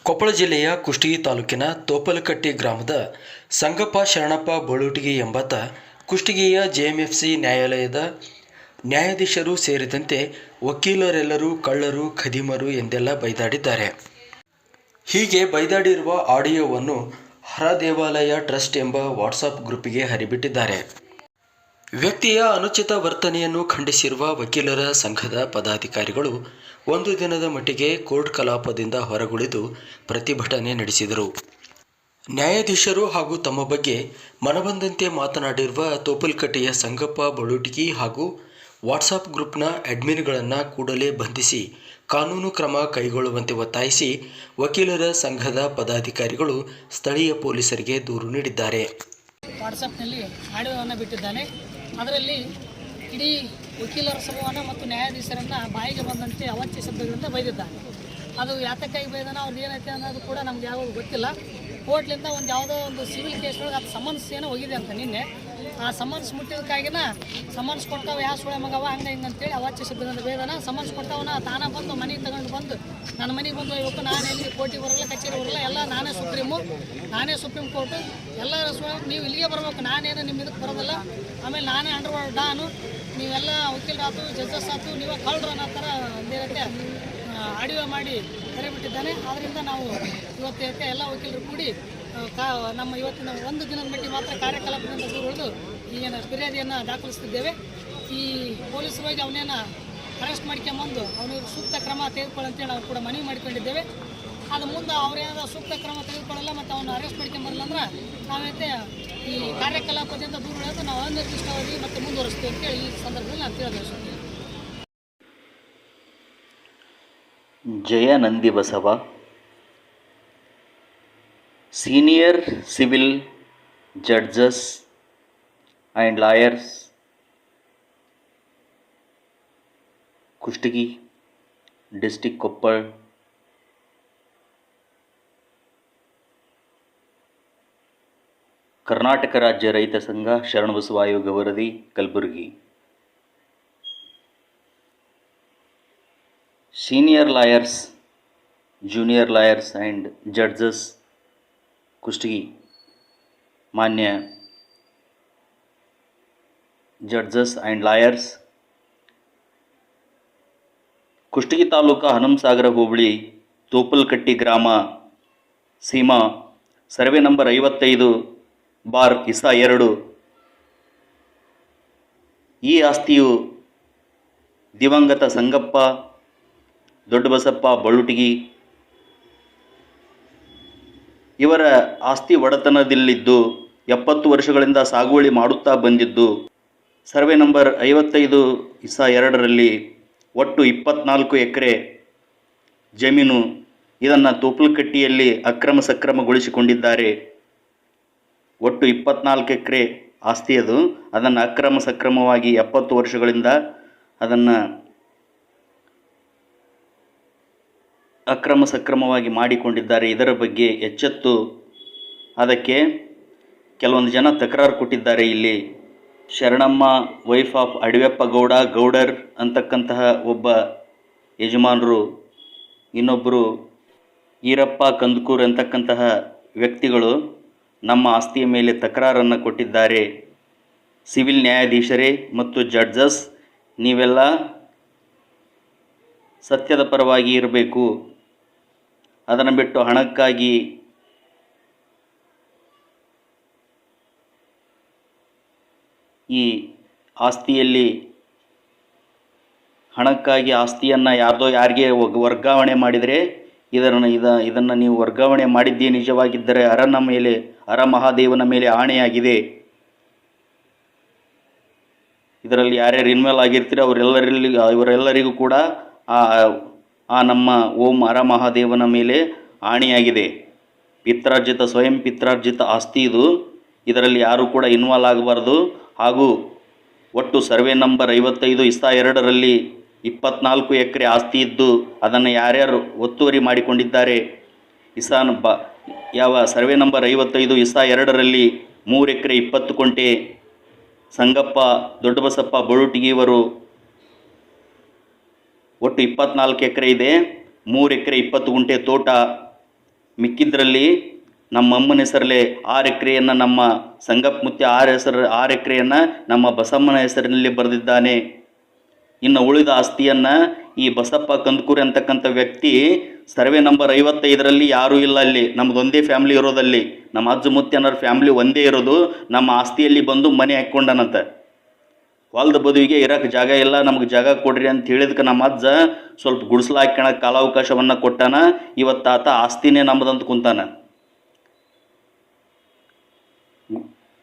ಕೊಪ್ಪಳ ಜಿಲ್ಲೆಯ ಕುಷ್ಟಗಿ ತಾಲೂಕಿನ ತೋಪಲಕಟ್ಟಿ ಗ್ರಾಮದ ಸಂಗಪ್ಪ ಶರಣಪ್ಪ ಬೋಳುಟಗಿ ಎಂಬಾತ ಕುಷ್ಟಗಿಯ ಜೆಎಂಎಫ್ಸಿ ನ್ಯಾಯಾಲಯದ ನ್ಯಾಯಾಧೀಶರು ಸೇರಿದಂತೆ ವಕೀಲರೆಲ್ಲರೂ ಕಳ್ಳರು ಖದೀಮರು ಎಂದೆಲ್ಲ ಬೈದಾಡಿದ್ದಾರೆ. ಹೀಗೆ ಬೈದಾಡಿರುವ ಆಡಿಯೋವನ್ನು ಹರ ದೇವಾಲಯ ಟ್ರಸ್ಟ್ ಎಂಬ ವಾಟ್ಸಪ್ ಗ್ರೂಪಿಗೆ ಹರಿಬಿಟ್ಟಿದ್ದಾರೆ. ವ್ಯಕ್ತಿಯ ಅನುಚಿತ ವರ್ತನೆಯನ್ನು ಖಂಡಿಸಿರುವ ವಕೀಲರ ಸಂಘದ ಪದಾಧಿಕಾರಿಗಳು ಒಂದು ದಿನದ ಮಟ್ಟಿಗೆ ಕೋರ್ಟ್ ಕಲಾಪದಿಂದ ಹೊರಗುಳಿದು ಪ್ರತಿಭಟನೆ ನಡೆಸಿದರು. ನ್ಯಾಯಾಧೀಶರು ಹಾಗೂ ತಮ್ಮ ಬಗ್ಗೆ ಮನಬಂದಂತೆ ಮಾತನಾಡಿರುವ ತೋಪಲಕಟ್ಟಿಯ ಸಂಗಪ್ಪ ಬೋಳುಟಗಿ ಹಾಗೂ ವಾಟ್ಸಪ್ ಗ್ರೂಪ್ನ ಅಡ್ಮಿನ್ಗಳನ್ನು ಕೂಡಲೇ ಬಂಧಿಸಿ ಕಾನೂನು ಕ್ರಮ ಕೈಗೊಳ್ಳುವಂತೆ ಒತ್ತಾಯಿಸಿ ವಕೀಲರ ಸಂಘದ ಪದಾಧಿಕಾರಿಗಳು ಸ್ಥಳೀಯ ಪೊಲೀಸರಿಗೆ ದೂರು ನೀಡಿದ್ದಾರೆ. ವಾಟ್ಸಪ್ನಲ್ಲಿ ಆಡಿಯೋವನ್ನು ಬಿಟ್ಟಿದ್ದಾನೆ. ಅದರಲ್ಲಿ ಇಡೀ ವಕೀಲರ ಸಮೂಹನ ಮತ್ತು ನ್ಯಾಯಾಧೀಶರನ್ನು ಬಾಯಿಗೆ ಬಂದಂತೆ ಅವಾಚ್ಯ ಶಬ್ದಗಳಿಂದ ಬೈದಿದ್ದಾನೆ. ಅದು ಯಾತಕ್ಕಾಗಿ ಬೈದಾನ, ಅವ್ರದ್ದು ಏನೈತೆ ಅನ್ನೋದು ಕೂಡ ನಮ್ಗೆ ಯಾವಾಗ ಗೊತ್ತಿಲ್ಲ. ಕೋರ್ಟ್ಲಿಂದ ಒಂದು ಯಾವುದೋ ಒಂದು ಸಿವಿಲ್ ಕೇಸ್ ಒಳಗೆ ಅದು ಸಮನ್ಸ್ ಏನೋ ಹೋಗಿದೆ ಅಂತ ನಿನ್ನೆ. ಆ ಸಮನ್ಸ್ ಮುಟ್ಟಿದಕ್ಕಾಗಿನ ಸಮನ್ಸ್ ಕೊಡ್ತಾವೆ ಯಾವ ಸುಳೆ ಮಗವ ಹಂಗೆ ಹಿಂಗೆ ಅಂತೇಳಿ ಅವಾಚ್ಯ ಶಬ್ದಗಳಿಂದ ಬೈದಾನ. ಸಮನ್ಸ್ ಕೊಡ್ತಾವನ ತಾನ ಬಂದು ಮನೆಗೆ ತಗೊಂಡು ಬಂದು ನನ್ನ ಮನೆಗೆ ಬಂದು ಹೋಗ್ಬೇಕು, ನಾನು ಎಲ್ಲಿ ಕೋರ್ಟಿಗೆ ಬರಲ್ಲ, ಕಚೇರಿ ಬರಲ್ಲ, ಎಲ್ಲ ನಾನೇ ಸುಪ್ರೀಂ ಕೋರ್ಟು, ಎಲ್ಲ ನೀವು ಇಲ್ಲಿಗೆ ಬರ್ಬೇಕು, ನಾನೇನು ನಿಮ್ಮ ಇದಕ್ಕೆ ಬರೋದಿಲ್ಲ, ಆಮೇಲೆ ನಾನೇ ಅಂಡರ್ ಡಾನು, ನೀವೆಲ್ಲ ವಕೀಲರಾತು ಜಡ್ಜಸ್ ಆಯ್ತು, ನೀವೇ ಕಳ್ರು ಅನ್ನೋ ಥರ ಒಂದೇನಕ್ಕೆ ಆಡಿಯೋ ಮಾಡಿ ಕರೆಬಿಟ್ಟಿದ್ದಾನೆ. ಆದ್ದರಿಂದ ನಾವು ಇವತ್ತಕ್ಕೆ ಎಲ್ಲ ವಕೀಲರು ಕೂಡಿ ನಮ್ಮ ಇವತ್ತಿನ ಒಂದು ದಿನದ ಮಟ್ಟಿಗೆ ಮಾತ್ರ ಕಾರ್ಯಕಲಾಪದಿಂದ ದೂರ ಉಳಿದು ಈಗೇನು ಫಿರ್ಯಾದಿಯನ್ನು ದಾಖಲಿಸ್ತಿದ್ದೇವೆ. ಈ ಪೊಲೀಸರು ಹೋಗಿ ಅವನೇನು ಅರೆಸ್ಟ್ ಮಾಡ್ಕೊಂಬಂದು ಅವನಿಗೆ ಸೂಕ್ತ ಕ್ರಮ ತೆಗೆದುಕೊಳ್ಳಂತೇಳಿ ನಾವು ಕೂಡ ಮನವಿ ಮಾಡಿಕೊಂಡಿದ್ದೇವೆ. ಅದು ಮುಂದೆ ಅವರೇನಾದ ಸೂಕ್ತ ಕ್ರಮ ತೆಗೆದುಕೊಳ್ಳಲ್ಲ ಮತ್ತು ಅವನು ಅರೆಸ್ಟ್ ಮಾಡ್ಕೊಂಬರಲ್ಲ ಅಂದ್ರೆ ನಾವೈತೆ ಈ ಕಾರ್ಯಕಲಾಪದಿಂದ ದೂರ ಉಳಿಯೋದು ನಾವು ಅನಿರ್ದಿಷ್ಟಾವಧಿ ಮತ್ತು ಮುಂದುವರಿಸ್ತೀವಿ ಅಂತೇಳಿ ಈ ಸಂದರ್ಭದಲ್ಲಿ ನಾನು ತಿಳಿದಿದ್ದೇನೆ. Jaya Nandi Basava, senior civil judges and lawyers, Kushtagi district Koppal, Karnataka Rajya Raitha Sangha, Sharanabasava ಆಯೋಗ ವರದಿ, Kalaburagi. Senior lawyers, junior lawyers and judges, Kushtagi. ಮಾನ್ಯ judges and lawyers, Kushtagi taluk Hanumasagar hobli Topalakatti ಗ್ರಾಮ ಸೀಮಾ ಸರ್ವೆ ನಂಬರ್ 55/2. ಈ ಆಸ್ತಿಯು ದಿವಂಗತ ಸಂಗಪ್ಪ ದೊಡ್ಡಬಸಪ್ಪ ಬೋಳುಟಗಿ ಇವರ ಆಸ್ತಿ ಒಡೆತನದಲ್ಲಿದ್ದು 70 ವರ್ಷಗಳಿಂದ ಸಾಗುವಳಿ ಮಾಡುತ್ತಾ ಬಂದಿದ್ದು, ಸರ್ವೆ ನಂಬರ್ 55/2ರಲ್ಲಿ ಒಟ್ಟು 24 ಎಕರೆ ಜಮೀನು ಇದನ್ನು ತೋಪಲಕಟ್ಟಿಯಲ್ಲಿ ಅಕ್ರಮ ಸಕ್ರಮಗೊಳಿಸಿಕೊಂಡಿದ್ದಾರೆ. ಒಟ್ಟು 24 ಎಕರೆ ಆಸ್ತಿ ಅದು, ಅದನ್ನು ಅಕ್ರಮ ಸಕ್ರಮವಾಗಿ 70 ವರ್ಷಗಳಿಂದ ಅದನ್ನು ಅಕ್ರಮ ಸಕ್ರಮವಾಗಿ ಮಾಡಿಕೊಂಡಿದ್ದಾರೆ. ಇದರ ಬಗ್ಗೆ ಎಚ್ಚೆತ್ತು ಅದಕ್ಕೆ ಕೆಲವೊಂದು ಜನ ತಕರಾರು ಕೊಟ್ಟಿದ್ದಾರೆ. ಇಲ್ಲಿ ಶರಣಮ್ಮ ವೈಫ್ ಆಫ್ ಅಡವೆಪ್ಪ ಗೌಡರ್ ಅಂತಕ್ಕಂತಹ ಒಬ್ಬ ಯಜಮಾನರು, ಇನ್ನೊಬ್ಬರು ಈರಪ್ಪ ಕಂದಕೂರ್ ಅಂತಕ್ಕಂತಹ ವ್ಯಕ್ತಿಗಳು ನಮ್ಮ ಆಸ್ತಿಯ ಮೇಲೆ ತಕರಾರನ್ನು ಕೊಟ್ಟಿದ್ದಾರೆ. ಸಿವಿಲ್ ನ್ಯಾಯಾಧೀಶರೇ ಮತ್ತು ಜಡ್ಜಸ್, ನೀವೆಲ್ಲ ಸತ್ಯದ ಪರವಾಗಿ ಇರಬೇಕು. ಅದನ್ನು ಬಿಟ್ಟು ಹಣಕ್ಕಾಗಿ ಈ ಆಸ್ತಿಯಲ್ಲಿ ಹಣಕ್ಕಾಗಿ ಆಸ್ತಿಯನ್ನು ಯಾರಿಗೆ ವರ್ಗಾವಣೆ ಮಾಡಿದರೆ ಇದನ್ನು ನೀವು ವರ್ಗಾವಣೆ ಮಾಡಿದ್ದೇ ನಿಜವಾಗಿದ್ದರೆ ಹರ ಮಹಾದೇವನ ಮೇಲೆ ಆಣೆಯಾಗಿದೆ. ಇದರಲ್ಲಿ ಯಾರ್ಯಾರು ಇನ್ವಾಲ್ವ್ ಆಗಿರ್ತೀರೋ ಇವರೆಲ್ಲರಿಗೂ ಕೂಡ ಆ ನಮ್ಮ ಓಂ ಹರ ಮಹಾದೇವನ ಮೇಲೆ ಆಣೆಯಾಗಿದೆ. ಪಿತ್ರಾರ್ಜಿತ ಸ್ವಯಂ ಪಿತ್ರಾರ್ಜಿತ ಆಸ್ತಿ ಇದು. ಇದರಲ್ಲಿ ಯಾರೂ ಕೂಡ ಇನ್ವಾಲ್ವ್ ಆಗಬಾರ್ದು. ಹಾಗೂ ಒಟ್ಟು ಸರ್ವೆ ನಂಬರ್ 55/2ರಲ್ಲಿ 24 ಎಕರೆ ಆಸ್ತಿ ಇದ್ದು ಅದನ್ನು ಯಾರ್ಯಾರು ಒತ್ತುವರಿ ಮಾಡಿಕೊಂಡಿದ್ದಾರೆ, ಯಾವ ಸರ್ವೆ ನಂಬರ್ 55/2ರಲ್ಲಿ 3 ಎಕರೆ 20 ಗುಂಟೆ ಸಂಗಪ್ಪ ದೊಡ್ಡಬಸಪ್ಪ ಬೋಳುಟಗಿಯವರು ಒಟ್ಟು 24 ಎಕರೆ ಇದೆ. 3 ಎಕರೆ 20 ಗುಂಟೆ ತೋಟ ಮಿಕ್ಕಿದ್ರಲ್ಲಿ ನಮ್ಮ ಅಮ್ಮನ ಹೆಸರಲ್ಲೇ 6 ಎಕರೆಯನ್ನು ನಮ್ಮ ಸಂಗಪ್ಪ ಮುತ್ಯ 6 ಎಕರೆಯನ್ನು ನಮ್ಮ ಬಸಮ್ಮನ ಹೆಸರಿನಲ್ಲಿ ಬರೆದಿದ್ದಾನೆ. ಇನ್ನು ಉಳಿದ ಆಸ್ತಿಯನ್ನು ಈ ಬಸಪ್ಪ ಕಂದಕೂರಿ ಅಂತಕ್ಕಂಥ ವ್ಯಕ್ತಿ ಸರ್ವೆ ನಂಬರ್ 55ರಲ್ಲಿ ಯಾರೂ ಇಲ್ಲ, ಅಲ್ಲಿ ನಮ್ಮದೊಂದೇ ಫ್ಯಾಮ್ಲಿ ಇರೋದಲ್ಲಿ, ನಮ್ಮ ಅಜ್ಜ ಮುತ್ಯನವ್ರ ಫ್ಯಾಮ್ಲಿ ಒಂದೇ ಇರೋದು. ನಮ್ಮ ಆಸ್ತಿಯಲ್ಲಿ ಬಂದು ಮನೆ ಹಾಕ್ಕೊಂಡನಂತ. ಹೊಲದ ಬದುವಿಗೆ ಇರೋಕ್ಕೆ ಜಾಗ ಇಲ್ಲ, ನಮಗೆ ಜಾಗ ಕೊಡ್ರಿ ಅಂತ ಹೇಳಿದಕ್ಕೆ ನಮ್ಮ ಅಜ್ಜ ಸ್ವಲ್ಪ ಗುಡಿಸ್ಲು ಹಾಕ್ಯಣಕ್ಕೆ ಕಾಲಾವಕಾಶವನ್ನು ಕೊಟ್ಟಾನ. ಇವತ್ತು ಆತ ಆಸ್ತಿನೇ ನಮ್ಮದಂತ ಕುಂತಾನ.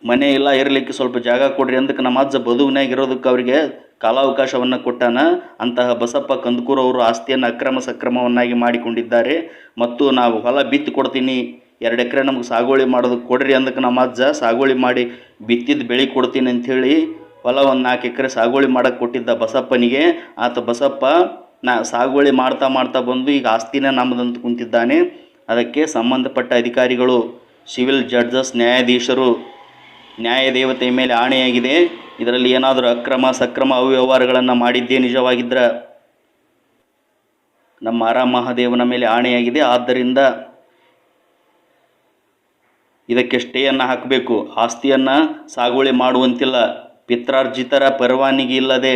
ಮನೆ ಇಲ್ಲ, ಇರಲಿಕ್ಕೆ ಸ್ವಲ್ಪ ಜಾಗ ಕೊಡ್ರಿ ಅಂದಕ್ಕೆ ನಮ್ಮ ಅಜ್ಜ ಬದುವಿನಾಗ ಇರೋದಕ್ಕೆ ಅವರಿಗೆ ಕಾಲಾವಕಾಶವನ್ನು ಕೊಟ್ಟಾನ. ಅಂತಹ ಬಸಪ್ಪ ಕಂದಕೂರು ಅವರು ಆಸ್ತಿಯನ್ನು ಅಕ್ರಮ ಸಕ್ರಮವನ್ನಾಗಿ ಮಾಡಿಕೊಂಡಿದ್ದಾರೆ. ಮತ್ತು ನಾವು ಹೊಲ ಬಿತ್ತಿ ಕೊಡ್ತೀನಿ, 2 ಎಕರೆ ನಮಗೆ ಸಾಗುವಳಿ ಮಾಡೋದಕ್ಕೆ ಕೊಡ್ರಿ ಅಂದಕ್ಕೆ ನಮ್ಮ ಅಜ್ಜ ಸಾಗುವಳಿ ಮಾಡಿ ಬಿತ್ತಿದ್ದು ಬೆಳೆ ಕೊಡ್ತೀನಿ ಅಂಥೇಳಿ ಹೊಲ ಒಂದು 4 ಎಕರೆ ಸಾಗುವಳಿ ಮಾಡೋಕ್ಕೆ ಕೊಟ್ಟಿದ್ದ ಬಸಪ್ಪನಿಗೆ. ಆತ ಬಸಪ್ಪ ಸಾಗುವಳಿ ಮಾಡ್ತಾ ಬಂದು ಈಗ ಆಸ್ತಿನೇ ನಮ್ಮದಂತ ಕುಂತಿದ್ದಾನೆ. ಅದಕ್ಕೆ ಸಂಬಂಧಪಟ್ಟ ಅಧಿಕಾರಿಗಳು, ಸಿವಿಲ್ ಜಡ್ಜಸ್, ನ್ಯಾಯಾಧೀಶರು, ನ್ಯಾಯದೇವತೆಯ ಮೇಲೆ ಆಣೆಯಾಗಿದೆ, ಇದರಲ್ಲಿ ಏನಾದರೂ ಅಕ್ರಮ ಸಕ್ರಮ ಅವ್ಯವಹಾರಗಳನ್ನು ಮಾಡಿದ್ದೇ ನಿಜವಾಗಿದ್ದರೆ ನಮ್ಮ ಮಹಾದೇವನ ಮೇಲೆ ಆಣೆಯಾಗಿದೆ. ಆದ್ದರಿಂದ ಇದಕ್ಕೆ ಸ್ಟೇಯನ್ನು ಹಾಕಬೇಕು. ಆಸ್ತಿಯನ್ನು ಸಾಗುವಳಿ ಮಾಡುವಂತಿಲ್ಲ, ಪಿತ್ರಾರ್ಜಿತರ ಪರವಾನಗಿ ಇಲ್ಲದೆ,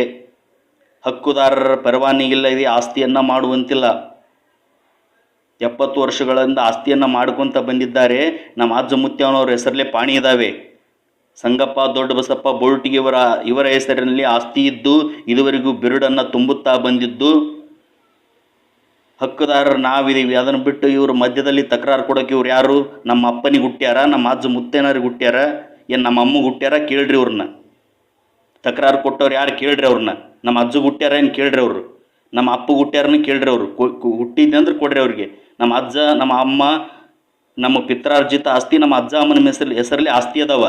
ಹಕ್ಕುದಾರರ ಪರವಾನಗಿ ಇಲ್ಲದೆ ಆಸ್ತಿಯನ್ನು ಮಾಡುವಂತಿಲ್ಲ. 70 ವರ್ಷಗಳಿಂದ ಆಸ್ತಿಯನ್ನು ಮಾಡ್ಕೊತ ಬಂದಿದ್ದಾರೆ. ನಮ್ಮ ಅಜ್ಜ ಮುತ್ಯನವ್ರ ಹೆಸರಲ್ಲೇ ಪಾಣಿ ಇದ್ದಾವೆ. ಸಂಗಪ್ಪ ದೊಡ್ಡ ಬಸಪ್ಪ ಬೋಳ್ಟಿಗೆ ಇವರ ಹೆಸರಿನಲ್ಲಿ ಆಸ್ತಿ ಇದ್ದು ಇದುವರೆಗೂ ಬಿರುಡನ್ನು ತುಂಬುತ್ತಾ ಬಂದಿದ್ದು. ಹಕ್ಕುದಾರರು ನಾವಿದ್ದೀವಿ. ಅದನ್ನು ಬಿಟ್ಟು ಇವರು ಮಧ್ಯದಲ್ಲಿ ತಕರಾರು ಕೊಡೋಕೆ ಇವ್ರು ಯಾರು? ನಮ್ಮ ಅಪ್ಪನಿಗೆ ಹುಟ್ಟ್ಯಾರ, ನಮ್ಮ ಅಜ್ಜ ಮುತ್ತೇನರಿಗೆ ಹುಟ್ಟ್ಯಾರ, ಏನು ನಮ್ಮ ಅಮ್ಮಗೆ ಹುಟ್ಟ್ಯಾರ? ಕೇಳ್ರಿ ಅವ್ರನ್ನ. ತಕರಾರು ಕೊಟ್ಟವ್ರು ಯಾರು? ಕೇಳ್ರಿ ಅವ್ರನ್ನ. ನಮ್ಮ ಅಜ್ಜಗೆ ಹುಟ್ಟ್ಯಾರ ಏನು? ಕೇಳ್ರಿ ಅವರು. ನಮ್ಮ ಅಪ್ಪಗೆ ಹುಟ್ಟ್ಯಾರನ್ನ ಕೇಳ್ರಿ ಅವರು. ಹುಟ್ಟಿದ್ದೆ ಅಂದ್ರೆ ಕೊಡ್ರಿ ಅವ್ರಿಗೆ. ನಮ್ಮ ಅಜ್ಜ, ನಮ್ಮ ಅಮ್ಮ, ನಮ್ಮ ಪಿತ್ರಾರ್ಜಿತ ಆಸ್ತಿ ನಮ್ಮ ಅಜ್ಜ ಅಮ್ಮನ ಹೆಸರಲ್ಲಿ ಆಸ್ತಿ ಅದಾವ.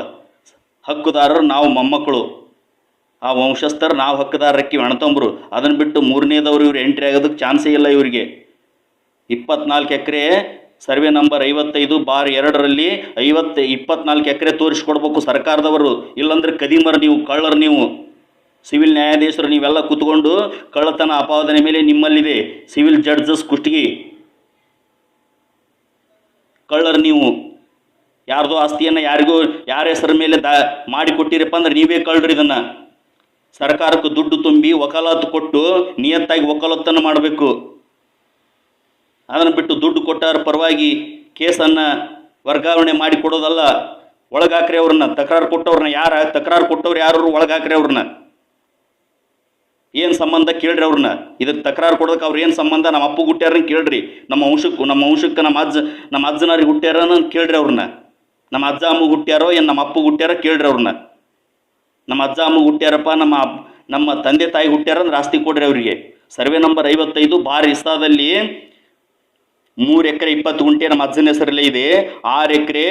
ಹಕ್ಕುದಾರರು ನಾವು ಮೊಮ್ಮಕ್ಕಳು, ಆ ವಂಶಸ್ಥರು ನಾವು ಹಕ್ಕುದಾರಕ್ಕೆ ಅಣ್ಣತಂಬರು. ಅದನ್ನು ಬಿಟ್ಟು ಮೂರನೇದವರು ಇವ್ರು ಎಂಟ್ರಿ ಆಗೋದಕ್ಕೆ ಚಾನ್ಸೇ ಇಲ್ಲ ಇವರಿಗೆ. 24 ಎಕರೆ ಸರ್ವೆ ನಂಬರ್ 55/2ರಲ್ಲಿ 24 ಎಕರೆ ತೋರಿಸ್ಕೊಡ್ಬೇಕು ಸರ್ಕಾರದವರು. ಇಲ್ಲಾಂದ್ರೆ ಕದಿಮರು ನೀವು, ಕಳ್ಳರು ನೀವು, ಸಿವಿಲ್ ನ್ಯಾಯಾಧೀಶರು ನೀವೆಲ್ಲ ಕೂತ್ಕೊಂಡು ಕಳ್ಳತನ ಅಪಾದನೆ ಮೇಲೆ ನಿಮ್ಮಲ್ಲಿದೆ. ಸಿವಿಲ್ ಜಡ್ಜಸ್ ಕುಷ್ಟಗಿ ಕಳ್ಳರು ನೀವು. ಯಾರ್ದೋ ಆಸ್ತಿಯನ್ನು ಯಾರ ಹೆಸರ ಮೇಲೆ ಮಾಡಿಕೊಟ್ಟಿರಪ್ಪ ಅಂದ್ರೆ ನೀವೇ ಕಳ್ಳರು. ಇದನ್ನು ಸರ್ಕಾರಕ್ಕೆ ದುಡ್ಡು ತುಂಬಿ ವಕಾಲತ್ತು ಕೊಟ್ಟು ನಿಯತ್ತಾಗಿ ವಕಾಲತ್ತನ್ನು ಮಾಡಬೇಕು. ಅದನ್ನು ಬಿಟ್ಟು ದುಡ್ಡು ಕೊಟ್ಟಾರ ಪರವಾಗಿ ಕೇಸನ್ನು ವರ್ಗಾವಣೆ ಮಾಡಿ ಕೊಡೋದಲ್ಲ. ಒಳಗಾಕ್ರಿ ಅವ್ರನ್ನ, ತಕರಾರು ಕೊಟ್ಟವ್ರನ್ನ. ತಕರಾರು ಕೊಟ್ಟವ್ರು ಯಾರು? ಒಳಗಾಕ್ರಿ ಅವ್ರನ್ನ. ಏನು ಸಂಬಂಧ ಕೇಳ್ರಿ ಅವ್ರನ್ನ. ಇದಕ್ಕೆ ತಕರಾರು ಕೊಡೋದಕ್ಕೆ ಅವ್ರು ಏನು ಸಂಬಂಧ? ನಮ್ಮ ಅಪ್ಪಗೆ ಹುಟ್ಟ್ಯಾರನ್ನ ಕೇಳ್ರಿ. ನಮ್ಮ ವಂಶಕ್ಕೆ ನಮ್ಮ ಅಜ್ಜನವ್ರಿಗೆ ಹುಟ್ಟ್ಯಾರನ್ನ ಕೇಳ್ರಿ ಅವ್ರನ್ನ. ನಮ್ಮ ಅಜ್ಜ ಅಮ್ಮಗೆ ಹುಟ್ಟ್ಯಾರೋ ಏನು ನಮ್ಮ ಅಪ್ಪಗೆ ಹುಟ್ಟ್ಯಾರ? ಕೇಳ್ರಿ ಅವ್ರನ್ನ. ನಮ್ಮ ಅಜ್ಜ ಅಮ್ಮಗೆ ಹುಟ್ಟ್ಯಾರಪ್ಪ, ನಮ್ಮ ತಂದೆ ತಾಯಿ ಹುಟ್ಟ್ಯಾರ ಅಂದ್ರೆ ಆಸ್ತಿ ಕೊಡ್ರಿ ಅವರಿಗೆ. ಸರ್ವೆ ನಂಬರ್ 55/ಇಸ್ತಾದಲ್ಲಿ 3 ಎಕರೆ 20 ಗುಂಟೆ ನಮ್ಮ ಅಜ್ಜನ ಹೆಸರಲ್ಲೇ ಇದೆ. 6 ಎಕರೆ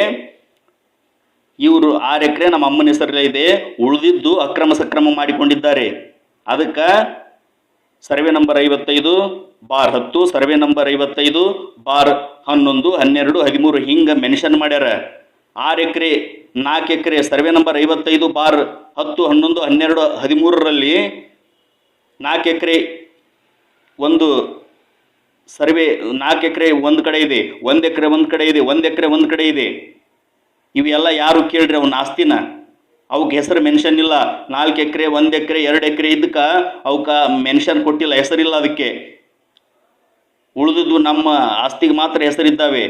ಇವರು 6 ಎಕರೆ ನಮ್ಮ ಅಮ್ಮನ ಹೆಸರಲ್ಲೇ ಇದೆ. ಉಳಿದಿದ್ದು ಅಕ್ರಮ ಸಕ್ರಮ ಮಾಡಿಕೊಂಡಿದ್ದಾರೆ. ಅದಕ್ಕೆ ಸರ್ವೆ ನಂಬರ್ 55/10, ಸರ್ವೆ ನಂಬರ್ 55/11, 12, 13 ಹಿಂಗೆ ಮೆನ್ಷನ್ ಮಾಡ್ಯಾರ. 6 ಎಕರೆ 4 ಎಕರೆ ಸರ್ವೆ ನಂಬರ್ 55/10, 11, 12, 13ರಲ್ಲಿ 4 ಎಕರೆ ಒಂದು ಸರ್ವೆ, 4 ಎಕರೆ ಒಂದು ಕಡೆ ಇದೆ, 1 ಎಕರೆ ಒಂದು ಕಡೆ ಇದೆ, 1 ಎಕರೆ ಒಂದು ಕಡೆ ಇದೆ. ಇವೆಲ್ಲ ಯಾರು ಕೇಳ್ರಿ ಅವನ್ನ ಆಸ್ತಿನ? ಅವಕ್ಕೆ ಹೆಸರು ಮೆನ್ಷನ್ ಇಲ್ಲ. 4 ಎಕರೆ 1 ಎಕರೆ 2 ಎಕರೆ ಇದಕ್ಕೆ ಅವಕ್ಕೆ ಮೆನ್ಷನ್ ಕೊಟ್ಟಿಲ್ಲ, ಹೆಸರಿಲ್ಲ ಅದಕ್ಕೆ. ಉಳಿದುದು ನಮ್ಮ ಆಸ್ತಿಗೆ ಮಾತ್ರ ಹೆಸರಿದ್ದಾವೆ.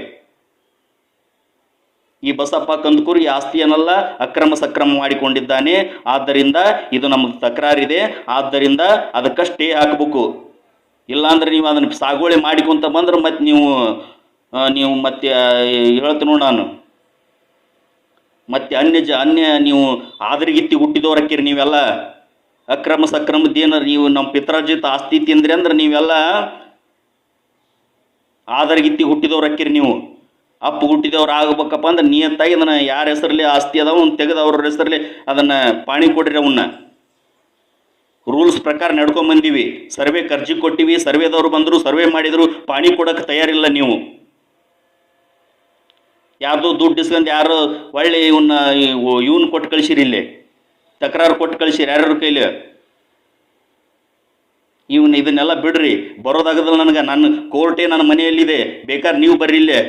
ಈ ಬಸಪ್ಪ ಕಂದಕೂರು ಈ ಆಸ್ತಿಯನ್ನೆಲ್ಲ ಅಕ್ರಮ ಸಕ್ರಮ ಮಾಡಿಕೊಂಡಿದ್ದಾನೆ. ಆದ್ದರಿಂದ ಇದು ನಮ್ಮದು ತಕರಾರಿದೆ. ಆದ್ದರಿಂದ ಅದಕ್ಕೆ ಸ್ಟೇ ಹಾಕಬೇಕು. ಇಲ್ಲಾಂದ್ರೆ ನೀವು ಅದನ್ನು ಸಾಗುವಳಿ ಮಾಡಿಕೊಂತ ಬಂದ್ರೆ ಮತ್ತೆ ನೀವು ಮತ್ತೆ ಹೇಳ್ತೀನಿ ನೋಡಿ ನಾನು, ಮತ್ತೆ ಅನ್ಯ ನೀವು ಆದರಿಗಿತ್ತಿ ಹುಟ್ಟಿದವರಕ್ಕಿರಿ ನೀವೆಲ್ಲ. ಅಕ್ರಮ ಸಕ್ರಮದ್ದೇನು ನೀವು ನಮ್ಮ ಪಿತ್ರಾರ್ಜಿತ ಆಸ್ತಿ ತಿಂದ್ರಿ ಅಂದ್ರೆ ನೀವೆಲ್ಲ ಆದರಿಗಿತ್ತಿ ಹುಟ್ಟಿದವರಕ್ಕಿರಿ ನೀವು. ಅಪ್ಪು ಹುಟ್ಟಿದವ್ರು ಆಗಬೇಕಪ್ಪ ಅಂದ್ರೆ ನಿಯತ್ತಾಗಿ ಅದನ್ನು ಯಾರ ಹೆಸರಲ್ಲಿ ಆಸ್ತಿ ಅದಾವ ಅವ್ನು ತೆಗೆದು ಅವ್ರ ಹೆಸರಲ್ಲಿ ಅದನ್ನು ಪಾಣಿ ಕೊಡ್ರಿ. ಅವನ್ನ ರೂಲ್ಸ್ ಪ್ರಕಾರ ನಡ್ಕೊಂಬಂದೀವಿ. ಸರ್ವೆ ಅರ್ಜಿ ಕೊಟ್ಟಿವಿ, ಸರ್ವೆದವ್ರು ಬಂದರು, ಸರ್ವೆ ಮಾಡಿದರು, ಪಾಣಿ ಕೊಡೋಕ್ಕೆ ತಯಾರಿಲ್ಲ ನೀವು. ಯಾರ್ದೋ ದುಡ್ಡು ಇಸ್ಕೊಂಡು ಯಾರು ಒಳ್ಳೆ ಇವನ್ನ ಕೊಟ್ಟು ಕಳಿಸಿರಿ, ಇಲ್ಲೇ ತಕರಾರು ಕೊಟ್ಟು ಕಳಿಸಿರಿ ಯಾರ್ಯಾರ ಕೈಲಿ. ಇದನ್ನೆಲ್ಲ ಬಿಡ್ರಿ. ಬರೋದಾಗದಲ್ಲ ನನಗೆ. ನನ್ನ ಕೋರ್ಟೇ ನನ್ನ ಮನೆಯಲ್ಲಿದೆ, ಬೇಕಾದ್ರೆ ನೀವು ಬರ್ರಿ ಇಲ್ಲೇ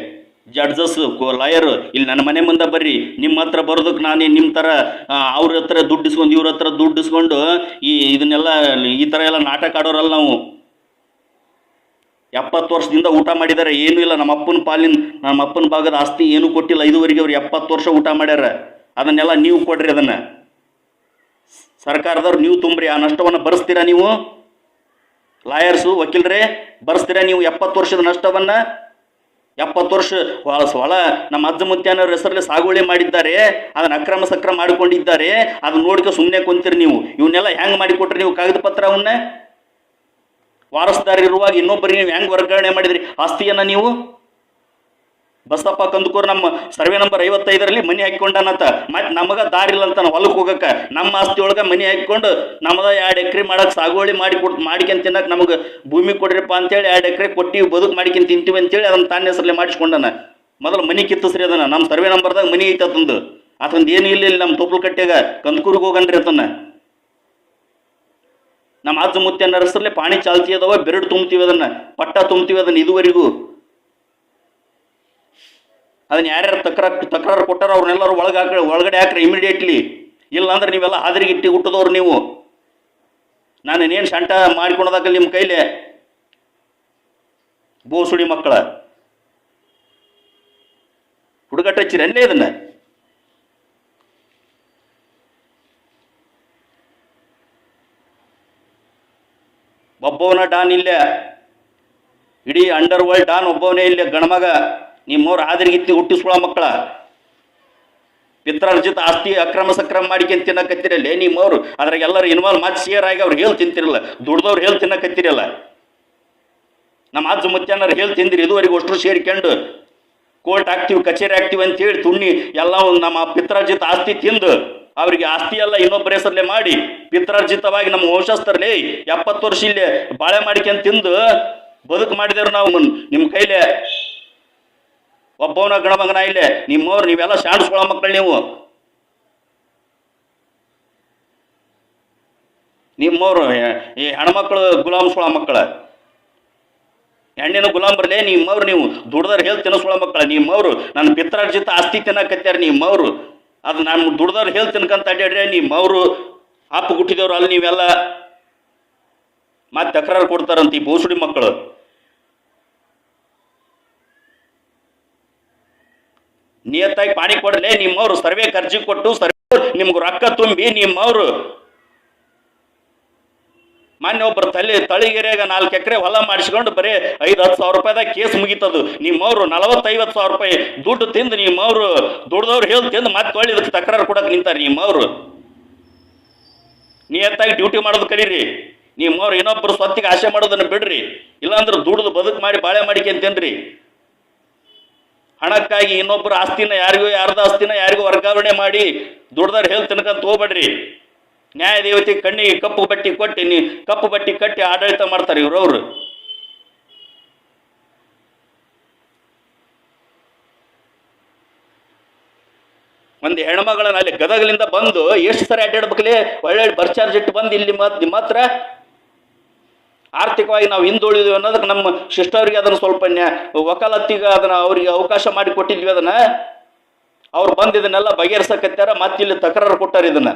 ಜಡ್ಜಸ್ ಲಾಯರ್ ಇಲ್ಲಿ ನನ್ನ ಮನೆ ಮುಂದೆ ಬರ್ರಿ, ನಿಮ್ಮ ಹತ್ರ ಬರೋದಕ್ಕೆ ನಾನು ನಿಮ್ಮ ಥರ ಅವ್ರ ಹತ್ರ ದುಡ್ಡು ಇಸ್ಕೊಂಡು ಇವ್ರ ಹತ್ರ ದುಡ್ಡು ಇಸ್ಕೊಂಡು ಇದನ್ನೆಲ್ಲ ಈ ಥರ ಎಲ್ಲ ನಾಟಕ ಆಡೋರಲ್ಲ ನಾವು. 70 ವರ್ಷದಿಂದ ಊಟ ಮಾಡಿದ್ದಾರೆ, ಏನೂ ಇಲ್ಲ. ನಮ್ಮ ಅಪ್ಪನ ಭಾಗದ ಆಸ್ತಿ ಏನೂ ಕೊಟ್ಟಿಲ್ಲ ಇದುವರೆಗೆ. ಅವ್ರು 70 ವರ್ಷ ಊಟ ಮಾಡ್ಯಾರ. ಅದನ್ನೆಲ್ಲ ನೀವು ಕೊಡ್ರಿ, ಅದನ್ನು ಸರ್ಕಾರದವ್ರು ನೀವು ತುಂಬ್ರಿ. ಆ ನಷ್ಟವನ್ನು ಭರಿಸ್ತೀರಾ ನೀವು? ಲಾಯರ್ಸು ವಕೀಲರೇ ಭರಿಸ್ತೀರಾ ನೀವು 70 ವರ್ಷದ ನಷ್ಟವನ್ನು? 70 ವರ್ಷ ಹೊಲ ನಮ್ಮ ಅಜ್ಜ ಮುತ್ಯಾನವ್ರ ಹೆಸರಲ್ಲಿ ಸಾಗುವಳಿ ಮಾಡಿದ್ದಾರೆ, ಅದನ್ನು ಅಕ್ರಮ ಸಕ್ರಮ ಮಾಡಿಕೊಂಡಿದ್ದಾರೆ. ಅದನ್ನ ನೋಡ್ಕೊ ಸುಮ್ಮನೆ ಕುಂತೀರಿ ನೀವು. ಇವನ್ನೆಲ್ಲ ಹೆಂಗೆ ಮಾಡಿಕೊಟ್ರಿ ನೀವು ಕಾಗದ ಪತ್ರ? ಅವನ್ನ ವಾರಸ್ದಾರ ಇರುವಾಗ ಇನ್ನೊಬ್ಬರಿಗೆ ನೀವು ಹೆಂಗೆ ವರ್ಗಾವಣೆ ಮಾಡಿದ್ರಿ ಆಸ್ತಿಯನ್ನು ನೀವು? ಬಸಪ್ಪ ಕಂದುಕೂರು ನಮ್ಮ ಸರ್ವೆ ನಂಬರ್ 55ರಲ್ಲಿ ಮನೆ ಹಾಕಿಕೊಂಡನಂತ, ಮತ್ತೆ ನಮಗೆ ದಾರಿ ಇಲ್ಲ ಅಂತ ಹೊಲಕ್ಕೆ ಹೋಗಕ್ಕೆ ನಮ್ಮ ಆಸ್ತಿ ಒಳಗೆ ಮನೆ ಹಾಕಿಕೊಂಡು ನಮ್ಮದ 2 ಎಕರೆ ಮಾಡಕ್ಕೆ ಸಾಗುವಳಿ ಮಾಡ್ಕೊಂಡ್ ತಿನ್ನಕ್ಕೆ ನಮಗೆ ಭೂಮಿ ಕೊಡ್ರಿಪ್ಪ ಅಂತೇಳಿ 2 ಎಕರೆ ಕೊಟ್ಟಿವಿ, ಬದುಕು ಮಾಡ್ಕೊಂಡ್ ತಿಂತೀವಿ ಅಂತೇಳಿ ಅದನ್ನು ತಾನ ಹೆಸರಲ್ಲಿ ಮಾಡಿಸ್ಕೊಂಡನ. ಮೊದಲು ಮನೆ ಕಿತ್ತಿಸ್ರಿ ಅದನ್ನು. ನಮ್ಮ ಸರ್ವೆ ನಂಬರ್ದಾಗ ಮನೆ ಐತೆ ಅತಂದು. ಆತಂದು ಏನು ಇಲ್ಲ ನಮ್ಮ ತೊಪ್ಲು ಕಟ್ಟೆಗ ಕಂದುಕೂರಿಗೆ ಹೋಗನ್ರಿ ಆತನ. ನಮ್ಮ ಅಜ್ಜ ಮುತ್ಯನ ಹೆಸರಲ್ಲಿ ಪಾಣಿ ಚಾಲ್ತಿ ಅದಾವ, ಬೆರಡು ತುಂಬ್ತೀವಿ ಅದನ್ನು, ಪಟ್ಟ ತುಂಬ್ತೀವಿ ಅದನ್ನು ಇದುವರೆಗೂ. ಅದನ್ನ ಯಾರ್ಯಾರು ತಕರಾರು ಕೊಟ್ಟಾರ ಅವ್ರನ್ನೆಲ್ಲರೂ ಒಳಗಡೆ ಹಾಕ್ರಿ ಇಮಿಡಿಯೇಟ್ಲಿ. ಇಲ್ಲಾಂದ್ರೆ ನೀವೆಲ್ಲ ಹಾದಿರಿಗೆ ಇಟ್ಟು ಹುಟ್ಟದವ್ರು ನೀವು. ನಾನೇನು ಶಂಟ ಮಾಡ್ಕೊಳೋದಾಗಲ್ಲ ನಿಮ್ಮ ಕೈಲೇ, ಬೋಸುಡಿ ಮಕ್ಕಳ ಹುಡುಗಾಟ ಹಚ್ಚಿರಿ ಅಲ್ಲೇ ಇದನ್ನ. ಒಬ್ಬವನ ಡಾನ್ ಇಲ್ಲೇ, ಇಡೀ ಅಂಡರ್ ವರ್ಲ್ಡ್ ಡಾನ್ ಒಬ್ಬವನೇ ಇಲ್ಲೇ ಗಣಮಗ. ನಿಮ್ಮವ್ರು ಹಾದಿರಿಗಿತ್ತಿ ಹುಟ್ಟಿಸ್ಕೊಳ ಮಕ್ಕಳ. ಪಿತ್ರಾರ್ಜಿತ ಆಸ್ತಿ ಅಕ್ರಮ ಸಕ್ರಮ ಮಾಡಿಕೆಂತ ತಿನ್ನಕತ್ತಿರಲ್ಲೇ ನಿಮ್ಮವ್ರು. ಅದ್ರಾಗ ಎಲ್ಲರೂ ಇನ್ವಾಲ್ವ್ ಮಾಡಿ ಶೇರ್ ಆಗಿ ಅವ್ರು ಹೇಳಿ ತಿಂತಿರಲ್ಲ, ದುಡ್ದವ್ರು ಹೇಳಿ ತಿನ್ನಕತ್ತಿರಲ್ಲ. ನಮ್ಮ ಅಜ್ಜ ಮುತ್ಯಾನರು ಹೇಳಿ ತಿಂದಿರಿ ಇದುವರೆಗೂ ಅಷ್ಟು ಸೇರಿಕೊಂಡು ಕೋರ್ಟ್ ಆಗ್ತೀವಿ ಕಚೇರಿ ಆಗ್ತೀವಿ ಅಂತೇಳಿ ತುಣ್ಣಿ ಎಲ್ಲ ನಮ್ಮ ಪಿತ್ರಾರ್ಜಿತ ಆಸ್ತಿ ತಿಂದು ಅವರಿಗೆ ಆಸ್ತಿ ಎಲ್ಲ ಇನ್ನೊಬ್ಬರ ಹೆಸರಲ್ಲೇ ಮಾಡಿ ಪಿತ್ರಾರ್ಜಿತವಾಗಿ ನಮ್ಮ ವಂಶಸ್ಥರಲ್ಲೇ 70 ವರ್ಷ ಇಲ್ಲೇ ಬಾಳೆ ಮಾಡಿಕೆಂತ ತಿಂದು ಬದುಕು ಮಾಡಿದೇವ್ರು ನಾವು. ನಿಮ್ಮ ಕೈಲೇ ಒಬ್ಬವನ ಗಣಮಗನ ಇಲ್ಲೇ. ನಿಮ್ಮವ್ರು ನೀವೆಲ್ಲ ಶಾಣಿಸ್ಕೊಳ್ಳೋ ಮಕ್ಕಳು ನೀವು. ನಿಮ್ಮವ್ರು ಈ ಹೆಣ್ಮಕ್ಳು ಗುಲಾಮ್ಸ್ಕೊಳ್ಳೋ ಮಕ್ಕಳ, ಹೆಣ್ಣಿನ ಗುಲಾಮ್ರಲ್ಲೇ ನಿಮ್ಮವ್ರು. ನೀವು ದುಡ್ದವ್ರು ಹೇಳಿ ತಿನ್ನಿಸ್ಕೊಳ್ಳೋ ಮಕ್ಕಳ. ನಿಮ್ಮವ್ರು ನನ್ನ ಪಿತ್ರಾರ್ಜಿತ ಆಸ್ತಿ ತಿನ್ನಕತ್ಯಾರ ನಿಮ್ಮವ್ರು. ಅದು ನಾನು ದುಡ್ದವ್ರು ಹೇಳಿ ತಿನ್ಕಂತ ಅಡ್ಯಾಡ್ರೆ ನಿಮ್ಮವ್ರು ಅಪ್ಪ ಹುಟ್ಟಿದವ್ರು ಅಲ್ಲಿ ನೀವೆಲ್ಲ. ಮತ್ತೆ ತಕರಾರು ಕೊಡ್ತಾರಂತ ಈ ಬೋಸುಡಿ ಮಕ್ಕಳು. ನಿಯತ್ತಾಗಿ ಪಾಣಿ ಕೊಡಲೇ ನಿಮ್ಮವ್ರು ಸರ್ವೆ ಖರ್ಚಿಗೆ ಕೊಟ್ಟು ಸರ್ವೆ ನಿಮ್ಗೆ ರೊಕ್ಕ ತುಂಬಿ ನಿಮ್ಮವ್ರು ಮೊನ್ನೆ ಒಬ್ಬರು ತಳಿಗೆರೆಯಾಗ 4 ಎಕರೆ ಹೊಲ ಮಾಡಿಸ್ಕೊಂಡು ಬರೀ 5-10 ಸಾವಿರ ರೂಪಾಯಿದಾಗ ಕೇಸ್ ಮುಗಿತದು. ನಿಮ್ಮವ್ರು 40-50 ಸಾವಿರ ರೂಪಾಯಿ ದುಡ್ಡು ತಿಂದು ನಿಮ್ಮವ್ರು ದುಡ್ದವ್ರು ಹೇಳಿ ತಿಂದು ಮತ್ತೆ ಒಳ್ಳೆ ಇದಕ್ಕೆ ತಕರಾರು ಕೊಡಕ್ಕೆ ನಿಂತಾರೆ ನಿಮ್ಮವ್ರು. ನಿಯತ್ತಾಗಿ ಡ್ಯೂಟಿ ಮಾಡೋದು ಕಲೀರಿ. ನಿಮ್ಮವ್ರು ಇನ್ನೊಬ್ಬರು ಸ್ವತ್ತಿಗೆ ಆಸೆ ಮಾಡೋದನ್ನು ಬಿಡ್ರಿ. ಇಲ್ಲಾಂದ್ರೆ ದುಡ್ದು ಬದುಕು ಮಾಡಿ ಬಾಳೆ ಮಾಡಿಕೆಂತೇನ್ರಿ. ಹಣಕ್ಕಾಗಿ ಇನ್ನೊಬ್ಬರು ಆಸ್ತಿನ ಯಾರ್ದ ಆಸ್ತಿನ ಯಾರಿಗೂ ವರ್ಗಾವಣೆ ಮಾಡಿ ದುಡ್ದವ್ರು ಹೇಳಿ ತಿನ್ಕಂತ ಹೋಗ್ಬೇಡ್ರಿ. ನ್ಯಾಯ ದೇವತೆ ಕಣ್ಣಿಗೆ ಕಪ್ಪು ಬಟ್ಟಿ ಕಟ್ಟಿ ಆಡಳಿತ ಮಾಡ್ತಾರೆ ಇವ್ರವ್ರು. ಒಂದು ಹೆಣ್ಮಗಳನ್ನ ಅಲ್ಲಿ ಗದಗಲಿಂದ ಬಂದು ಎಷ್ಟು ಸರಿ ಅಡ್ಡಾಡ್ಬೇಕಲೇ, ಒಳ್ಳೆ ಬರ್ಚಾರ್ಜ್ ಇಟ್ಟು ಬಂದು ಇಲ್ಲಿ ನಿಮ್ಮ ಹತ್ರ ಆರ್ಥಿಕವಾಗಿ ನಾವು ಹಿಂದುಳಿದ್ವಿ ಅನ್ನೋದಕ್ಕೆ ನಮ್ಮ ಶಿಷ್ಟವರಿಗೆ ಅದನ್ನು ಸ್ವಲ್ಪ ವಕಾಲತ್ತಿಗೆ ಅದನ್ನು ಅವರಿಗೆ ಅವಕಾಶ ಮಾಡಿ ಕೊಟ್ಟಿದ್ವಿ. ಅದನ್ನು ಅವ್ರು ಬಂದು ಇದನ್ನೆಲ್ಲ ಬಗೆಹರಿಸಕತ್ತಾರ. ಮತ್ತೆ ಇಲ್ಲಿ ತಕರಾರು ಕೊಟ್ಟಾರ. ಇದನ್ನು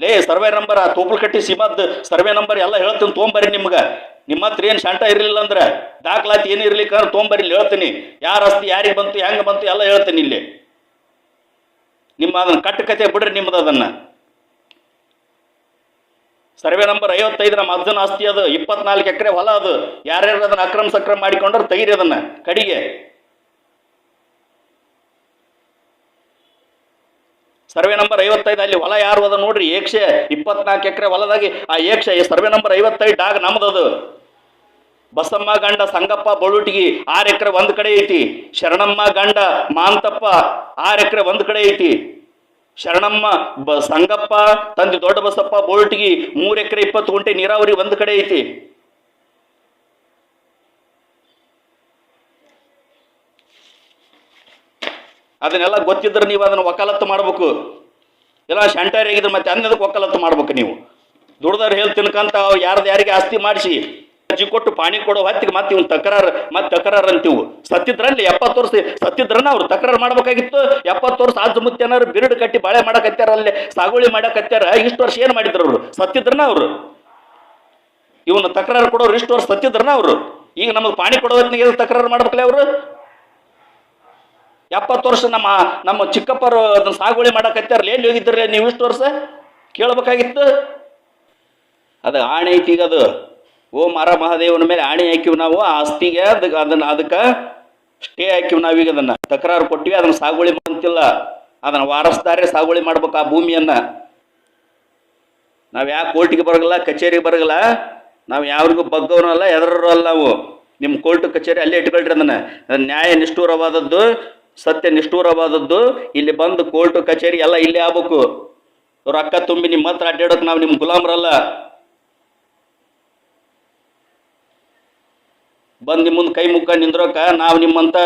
ಲೇ ಸರ್ವೆ ನಂಬರ್ ಆ ತೋಪಲ್ಕಟ್ಟಿ ಸೀಮಾದ್ ಸರ್ವೆ ನಂಬರ್ ಎಲ್ಲ ಹೇಳ್ತೀನಿ ತೊಗೊಂಬರ್ರಿ. ನಿಮ್ಮ ಹತ್ರ ಏನು ಶಾಂಟ ಇರಲಿಲ್ಲ ಅಂದ್ರೆ ದಾಖಲಾತಿ ಏನು ಇರ್ಲಿಕ್ಕೆ ತೊಗೊಂಬರ್ರಿ, ಹೇಳ್ತೀನಿ. ಯಾರ ಆಸ್ತಿ ಯಾರಿಗೆ ಬಂತು ಹೆಂಗೆ ಬಂತು ಎಲ್ಲ ಹೇಳ್ತೀನಿ ಇಲ್ಲಿ. ನಿಮ್ಮ ಅದನ್ನು ಕಟ್ಟಕತೆ ಬಿಡ್ರಿ ನಿಮ್ಮದು. ಅದನ್ನು ಸರ್ವೆ ನಂಬರ್ 55 ನಮ್ಮ ಅಜ್ಜನ ಆಸ್ತಿ ಅದು, 24 ಎಕರೆ ಹೊಲ ಅದು. ಯಾರ್ಯಾರು ಅದನ್ನು ಅಕ್ರಮ ಸಕ್ರಮ ಮಾಡಿಕೊಂಡ್ರೆ ತೆಗೀರಿ ಅದನ್ನು ಕಡಿಗೆ. ಸರ್ವೆ ನಂಬರ್ 55 ಅಲ್ಲಿ ಹೊಲ ಯಾರು ಅದ ನೋಡ್ರಿ. 124 ಎಕರೆ ಹೊಲದಾಗಿ ಆ ಸರ್ವೆ ನಂಬರ್ 55 ಡಾಗ್ ನಮ್ದದು. ಬಸಮ್ಮ ಗಂಡ ಸಂಗಪ್ಪ ಬಳುಟಿಗಿ 6 ಎಕರೆ ಒಂದು ಕಡೆ ಐತಿ. ಶರಣಮ್ಮ ಗಂಡ ಮಾಂತಪ್ಪ 6 ಎಕರೆ ಒಂದು ಕಡೆ ಐತಿ. ಶರಣಮ್ಮ ಸಂಗಪ್ಪ ತಂದೆ ದೊಡ್ಡ ಬಸಪ್ಪ ಬೋಲ್ಟಿಗಿ 3 ಎಕರೆ 20 ಗುಂಟೆ ನೀರಾವರಿ ಒಂದು ಕಡೆ ಐತಿ. ಅದನ್ನೆಲ್ಲ ಗೊತ್ತಿದ್ರೆ ನೀವು ಅದನ್ನು ವಕಾಲತ್ತು ಮಾಡ್ಬೇಕು. ಎಲ್ಲ ಶಂಟಾರಿ ಆಗಿದ್ರೆ ಮತ್ತೆ ಅನ್ನದಕ್ಕೆ ವಕಾಲತ್ತು ಮಾಡ್ಬೇಕು ನೀವು. ದುಡ್ದವ್ರು ಹೇಳಿ ತಿನ್ಕಂತ ಯಾರಿಗೆ ಆಸ್ತಿ ಮಾಡಿಸಿ ಅರ್ಜಿ ಕೊಟ್ಟು ಪಾಣಿ ಕೊಡೋ ಹೊತ್ತಿಗೆ ಮತ್ತೆ ಇವ್ನು ತಕರಾರು ಅಂತೀವು. ಸತ್ತಿದ್ರಲ್ಲಿ 70 ವರ್ಷ ಸತ್ತಿದ್ರನ್ನ ಅವ್ರು ತಕರಾರು ಮಾಡ್ಬೇಕಾಗಿತ್ತು. 70 ವರ್ಷ ಆಜು ಮುತ್ಯನಾರು ಬಿರುಡು ಕಟ್ಟಿ ಬಾಳೆ ಮಾಡಕತ್ಯಾರ, ಅಲ್ಲಿ ಸಾಗುವಳಿ ಮಾಡಕತ್ಯಾರ. ಇಷ್ಟು ವರ್ಷ ಏನ್ ಮಾಡಿದ್ರು ಅವರು? ಸತ್ತಿದ್ರನ್ನ ಅವರು. ಇವನ್ನ ತಕರಾರು ಕೊಡೋರು ಇಷ್ಟು ವರ್ಷ ಸತ್ತಿದ್ರನ್ನ ಅವರು. ಈಗ ನಮಗೆ ಪಾಣಿ ಕೊಡೋ ಹೊತ್ತಿಗೆ ತಕರಾರು ಮಾಡ್ಬೇಕಲ್ಲ ಅವರು. 70 ವರ್ಷ ನಮ್ಮ ಚಿಕ್ಕಪ್ಪರು ಅದನ್ನ ಸಾಗುವಳಿ ಮಾಡಕತ್ಯಾರಲ್ಲ, ಎಲ್ಲಿ ಹೋಗಿದ್ರಲ್ಲ ನೀವು ಇಷ್ಟು ವರ್ಷ ಕೇಳಬೇಕಾಗಿತ್ತು. ಅದು ಆಣೆ ಐತಿ. ಈಗ ಅದು ಓಂ ಹರ ಮಹಾದೇವನ ಮೇಲೆ ಆಣೆ ಹಾಕಿವ್ ನಾವು. ಆ ಆಸ್ತಿಗೆ ಅದಕ್ಕೆ ಸ್ಟೇ ಹಾಕಿವ್ ನಾವೀಗ. ಅದನ್ನ ತಕರಾರು ಕೊಟ್ಟಿವಿ, ಅದನ್ನ ಸಾಗುವಳಿ ಮಾಡ್ತಿಲ್ಲ. ಅದನ್ನ ವಾರಸ್ದಾರೆ ಸಾಗುವಳಿ ಮಾಡ್ಬೇಕು ಆ ಭೂಮಿಯನ್ನ. ನಾವು ಯಾವ ಕೋರ್ಟಿಗೆ ಬರಗಲ್ಲ, ಕಚೇರಿಗೆ ಬರಗಲ್ಲ. ನಾವು ಯಾವ್ರಿಗೂ ಬಗ್ಗವನಲ್ಲ, ಎದರರು ಅಲ್ಲ ನಾವು. ನಿಮ್ಮ ಕೋರ್ಟ್ ಕಚೇರಿ ಅಲ್ಲೇ ಇಟ್ಕೊಳ್ರಿ. ಅದನ್ನ ನ್ಯಾಯ ನಿಷ್ಠೂರವಾದದ್ದು, ಸತ್ಯ ನಿಷ್ಠೂರವಾದದ್ದು ಇಲ್ಲಿ ಬಂದು ಕೋರ್ಟ್ ಕಚೇರಿ ಎಲ್ಲ ಇಲ್ಲೇ ಆಗ್ಬೇಕು. ರೊಕ್ಕ ತುಂಬಿ ನಿಮ್ಮ ಹತ್ರ ಅಡ್ಡಾಡೋಕೆ ನಾವು ನಿಮ್ಮ ಗುಲಾಮರಲ್ಲ. ಬಂದು ನಿಮ್ಮ ಮುಂದೆ ಕೈ ಮುಕ್ಕ ನಿಂದ್ರೋಕ ನಾವು ನಿಮ್ಮಂತ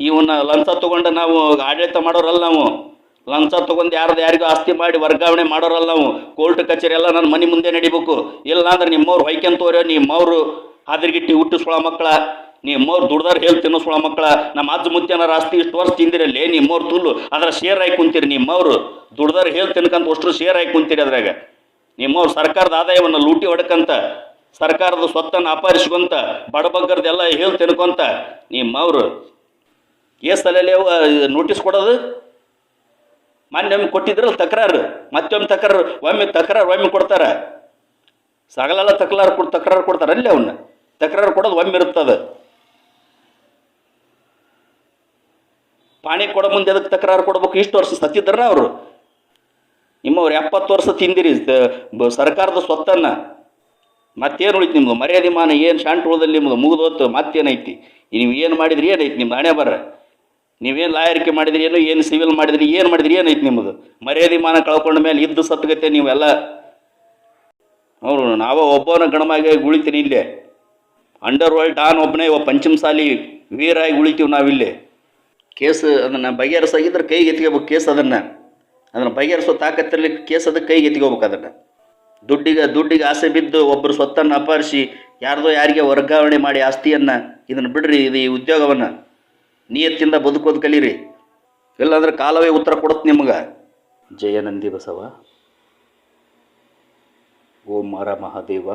ಇವನ್ನ ಲಂಚ ತಗೊಂಡು ನಾವು ಆಡಳಿತ ಮಾಡೋರಲ್ಲ. ನಾವು ಲಂಚ ತಗೊಂಡು ಯಾರಿಗೂ ಆಸ್ತಿ ಮಾಡಿ ವರ್ಗಾವಣೆ ಮಾಡೋರಲ್ಲ ನಾವು. ಕೋರ್ಟ್ ಕಚೇರಿ ಎಲ್ಲ ನನ್ನ ಮನೆ ಮುಂದೆ ನಡಿಬೇಕು. ಇಲ್ಲ ಅಂದ್ರೆ ನಿಮ್ಮವ್ರು ಹೊಯ್ಕೊಂತವ್ರೆ, ನಿಮ್ಮವ್ರು ಹಾದಿರ್ಗಿಟ್ಟಿ ಹುಟ್ಟಿಸ್ಕೊಳ ಮಕ್ಕಳ, ನಿಮ್ಮವ್ರು ದುಡ್ದಾರ ಹೇಳಿ ತಿನ್ನಿಸ್ಕೊಳ ಮಕ್ಕಳ. ನಮ್ಮ ಅಜ್ಜ ಮುತ್ಯನ ಆಸ್ತಿ ಇಷ್ಟು ವರ್ಷ ತಿಂದಿರಲ್ಲಿ ನಿಮ್ಮವ್ರು ತುಲ್ಲು ಅದ್ರ ಶೇರ್ ಹಾಕಿ ಕುಂತೀರಿ. ನಿಮ್ಮವ್ರು ದುಡ್ದಾರ ಹೇಳಿ ತಿನ್ಕಂತ ಅಷ್ಟು ಶೇರ್ ಹಾಕಿ ಕುಂತೀರಿ. ಅದ್ರಾಗ ನಿಮ್ಮವ್ರು ಸರ್ಕಾರದ ಆದಾಯವನ್ನು ಲೂಟಿ ಹೊಡ್ಕಂತ, ಸರ್ಕಾರದ ಸ್ವತ್ತನ್ನು ಅಪಹರಿಸ್ಕೊಂತ, ಬಡಬಗ್ಗರದೆಲ್ಲ ಹೇಳಿ ತಿನ್ಕೊಂತ ನಿಮ್ಮವ್ರು ಸಲಲ್ಲಿ ನೋಟಿಸ್ ಕೊಡೋದು. ಮೊನ್ನೆ ಒಮ್ಮೆ ಕೊಟ್ಟಿದ್ರಲ್ಲ ತಕರಾರು, ಮತ್ತೊಮ್ಮೆ ತಕರಾರು ಒಮ್ಮೆ ಕೊಡ್ತಾರೆ. ಸಗಲೆಲ್ಲ ತಕರಾರು ಕೊಡ್ತಾರೆ. ಅಲ್ಲಿ ಅವನ್ನ ತಕರಾರು ಕೊಡೋದು ಒಮ್ಮೆ ಇರುತ್ತದೆ. ಪಾಣಿ ಕೊಡೋ ಮುಂದೆ ಅದಕ್ಕೆ ತಕರಾರು ಕೊಡ್ಬೇಕು. ಇಷ್ಟು ವರ್ಷ ಸತ್ತಿದ್ರನ್ನ ಅವರು. ನಿಮ್ಮವ್ರು 70 ವರ್ಷ ತಿಂದಿರಿ ಸರ್ಕಾರದ ಸ್ವತ್ತನ್ನ. ಮತ್ತೇನು ಉಳಿತು ನಿಮ್ದು? ಮರ್ಯಾದೆ ಮಾನ ಏನು ಶಾಂಟ್ ಉಳ್ದಲ್ಲಿ ನಿಮ್ದು ಮುಗಿದೋತ್ತು. ಮತ್ತೇನೈತಿ? ನೀವು ಏನು ಮಾಡಿದ್ರಿ? ಏನೈತಿ ನಿಮ್ದು ಹಣೆ ಬರ? ನೀವೇನು ಲಾಯರಿಕೆ ಮಾಡಿದ್ರಿ ಏನು, ಏನು ಸಿವಿಲ್ ಮಾಡಿದ್ರಿ, ಏನು ಮಾಡಿದ್ರಿ, ಏನೈತಿ ನಿಮ್ಮದು? ಮರ್ಯಾದೆ ಮಾನ ಕಳ್ಕೊಂಡ ಮೇಲೆ ಇದ್ದು ಸತ್ಗತ್ತೆ ನೀವೆಲ್ಲ. ಅವರು ಒಬ್ಬನ ಗಣಮಾಗಿ ಉಳಿತೀನಿ ಇಲ್ಲೇ. ಅಂಡರ್ ವರ್ಲ್ಡ್ ಡಾನ್ ಒಬ್ಬನೇ ಪಂಚಮಸಾಲಿ ವೀರಾಗಿ ಉಳಿತೀವಿ ನಾವಿಲ್ಲಿ. ಕೇಸ್ ಅದನ್ನು ಬಗೆಹರಿಸಾಗಿದ್ರೆ ಕೈಗೆ ಎತ್ಕೋಬೇಕು. ಕೇಸ್ ಅದನ್ನು ಬಗೆಹರಿಸೋ ತಾಕತ್ತಿರಲಿಕ್ಕೆ ಕೇಸ್ ಅದಕ್ಕೆ ಕೈಗೆ ಎತ್ಕೋಬೇಕು. ಅದನ್ನು ದುಡ್ಡಿಗೆ ಆಸೆ ಬಿದ್ದು ಒಬ್ಬರು ಸ್ವತ್ತನ್ನು ಅಪಹರಿಸಿ ಯಾರಿಗೆ ವರ್ಗಾವಣೆ ಮಾಡಿ ಆಸ್ತಿಯನ್ನು, ಇದನ್ನು ಬಿಡ್ರಿ. ಇದು ಈ ಉದ್ಯೋಗವನ್ನು ನಿಯತ್ತಿಂದ ಬದುಕೋದು ಕಲೀರಿ. ಇಲ್ಲಾಂದ್ರೆ ಕಾಲವೇ ಉತ್ತರ ಕೊಡುತ್ತೆ ನಿಮ್ಗೆ. ಜಯ ನಂದಿ ಬಸವ. ಓಂ ಹರ ಮಹಾದೇವ.